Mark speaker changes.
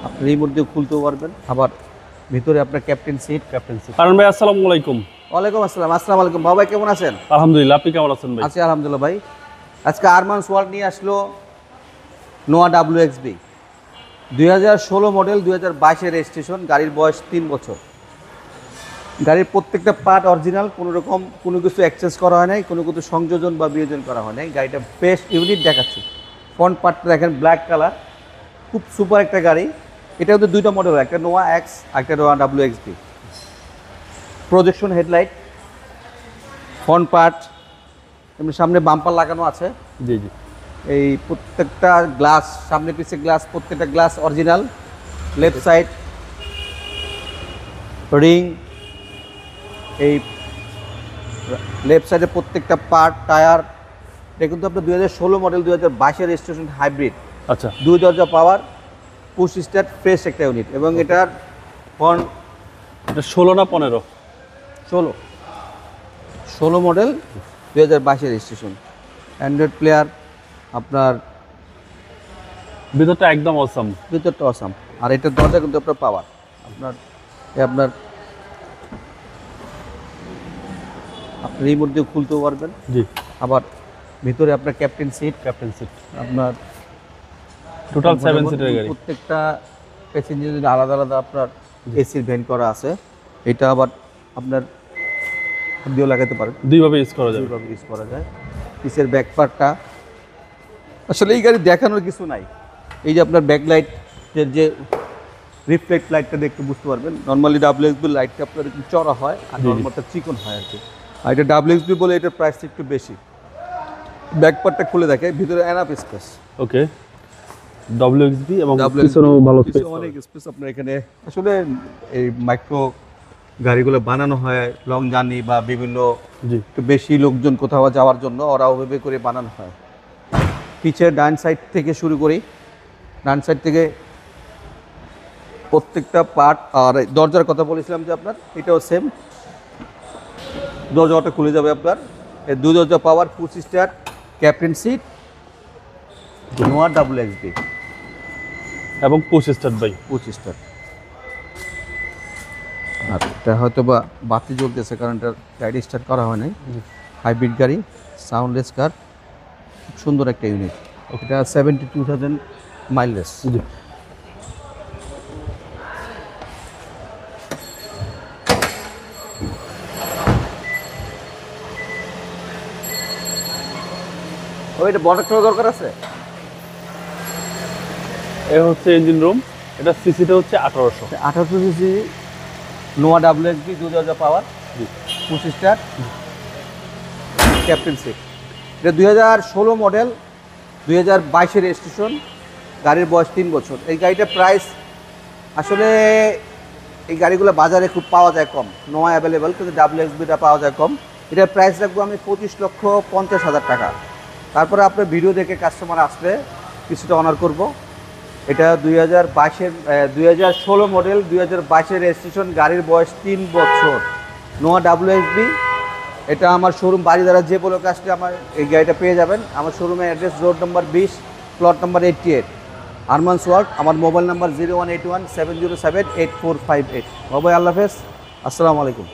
Speaker 1: আপনি রিমোট দিয়ে খুলতেও পারবেন, আবার ভিতরে আপনার ক্যাপ্টেন সিট।
Speaker 2: কারণ ভাই আসসালামু আলাইকুম।
Speaker 1: ওয়ালাইকুম আসসালাম। আসসালামু আলাইকুম বাবা, কেমন আছেন?
Speaker 2: আলহামদুলিল্লাহ, আপনি কেমন আছেন ভাই?
Speaker 1: আছি আলহামদুলিল্লাহ ভাই। আজকে আরমান্স ওয়ার্ল্ড নিয়ে আসলো নোয়া WXB 2016 মডেল, 2022-এর রেজিস্ট্রেশন। গাড়ির বয়স 3 বছর। গাড়ির প্রত্যেকটা পার্ট অরিজিনাল, কোনো রকম কোনো কিছু এক্সচেঞ্জ করা হয় নাই, কোনো কিছু সংযোজন বা বিয়োজন করা হয় নাই। গাড়িটা বেস্ট ইউনিট দেখাচ্ছে। ফ্রন্ট পার্টটা দেখেন ব্ল্যাক কালার, খুব সুপার একটা গাড়ি। এটা কিন্তু দুইটা মডেল, একটা নোয়া এক্স, একটা নোয়া WXB। Projection headlight, front part, এমনি সামনে বাম্পার লাগানো আছে।
Speaker 2: জি জি।
Speaker 1: এই প্রত্যেকটা গ্লাস, সামনে পিছে গ্লাস, প্রত্যেকটা glass original. Left side ring, এই লেফট সাইডে প্রত্যেকটা পার্ট, টায়ার। এটা কিন্তু আপনার 2016 মডেল, 2022-এর রেজিস্ট্রেশন, হাইব্রিড।
Speaker 2: আচ্ছা,
Speaker 1: 2 দরজা পাওয়ার, পুশ স্টার্ট, ফ্রেশ একটা ইউনিট। এবং এটার ফ্রন্ট
Speaker 2: এটা 16 না 15?
Speaker 1: 16 মডেল, 2022-এর রেজিস্ট্রেশন। অ্যান্ড্রয়েড প্লেয়ার, আপনার
Speaker 2: ভিতরটা একদম অসাম।
Speaker 1: ভিতরটা অসাম। আর এটার দরজা কিন্তু আপনার পাওয়ার, আপনার আপনার আপনি রিমোট দিয়ে খুলতেও পারবেন,
Speaker 2: জি।
Speaker 1: আবার ভিতরে আপনার ক্যাপ্টেন সিট। আপনার
Speaker 2: টোটাল 7 সিটের গাড়ি।
Speaker 1: প্রত্যেকটা প্যাসেঞ্জার আলাদা আলাদা আপনার এসির ভেন্ট করা আছে। এটা আবার আপনার দিয়েও লাগাতে পারেন,
Speaker 2: দুইভাবে ইউজ করা যাবে।
Speaker 1: দুইভাবে ইউজ করা যায়। পিসের ব্যাক পার্টটা আসলে এই গাড়ি দেখানোর কিছু নাই। এই যে আপনার ব্যাক লাইটের যে রিফ্লেক্ট লাইটটা দেখতে বুঝতে পারবেন। নর্মালি WXB লাইটটা আপনার একটু চড়া হয়, আর নর্মালটা চিকন হয় আর কি। আর এটা WXB বলে এটার প্রাইসটা একটু বেশি। ব্যাক পার্টটা খুলে দেখে, ভিতরে এনাফ স্পেস।
Speaker 2: ওকে, WXB এবং
Speaker 1: WXB
Speaker 2: পিছনেও ভালো স্পেস।
Speaker 1: অনেক স্পেস আপনার এখানে। আসলে এই মাইক্রো গাড়িগুলো বানানো হয় লং জার্নি বা বিভিন্ন
Speaker 2: জি।
Speaker 1: একটু বেশি লোকজন কোথাও যাওয়ার জন্য, ওরা ওভাবে করে বানানো হয়। পিছের ডান সাইড থেকে শুরু করি, ডান সাইড থেকে প্রত্যেকটা পার্ট। আর দরজার কথা বলেছিলাম যে আপনার এটাও সেম, দরজাটা খুলে যাবে আপনার। এই 2 দরজা power, push start, captain seat, Noah WXB
Speaker 2: এবং পুশ স্টার্ট ভাই।
Speaker 1: Push start. আর এটা হয়তো বা বাতি জ্বলতেছে, কারণ এটা গাড়ি স্টার্ট করা হয় নাই। হাইব্রিড গাড়ি, সাউন্ডলেস কার, খুব সুন্দর একটা ইউনিট। এটা 72,000 মাইলেজ।
Speaker 2: জি।
Speaker 1: এটা বড় একটা দরকার আছে।
Speaker 2: এ হচ্ছে ইঞ্জিন রুম। এটা সিসিটা হচ্ছে 1800।
Speaker 1: 1800 সিসি নোয়া WXB, 2 দরজা পাওয়ার,
Speaker 2: জি।
Speaker 1: Push start, captain seat. এটা 2016 মডেল, 2022-এর রেজিস্ট্রেশন। গাড়ির বয়স 3 বছর। এই গাড়িটার প্রাইস আসলে এই গাড়িগুলো বাজারে খুব পাওয়া যায় কম, নোয়া অ্যাভেলেবেল, কিন্তু WXBটা পাওয়া যায় কম। এটার প্রাইস রাখবো আমি 25,50,000 টাকা। তারপরে আপনার ভিডিও দেখে কাস্টমার আসলে কিছুটা অনার করব। এটা 2016 মডেল, 2022-এর রেজিস্ট্রেশন। গাড়ির বয়স 3 বছর, নোয়া WXB। এটা আমার শোরুম বাড়িধারা যে বলে কাজটা আমার এই গাড়িটা পেয়ে যাবেন। আমার শোরুমের অ্যাড্রেস রোড নম্বর 20, প্লট নম্বর 88, আরমান্স ওয়ার্ল্ড। আমার মোবাইল নাম্বার 0181 707 8458। বাবাই, আল্লাহ হাফেজ, আসসালামু আলাইকুম।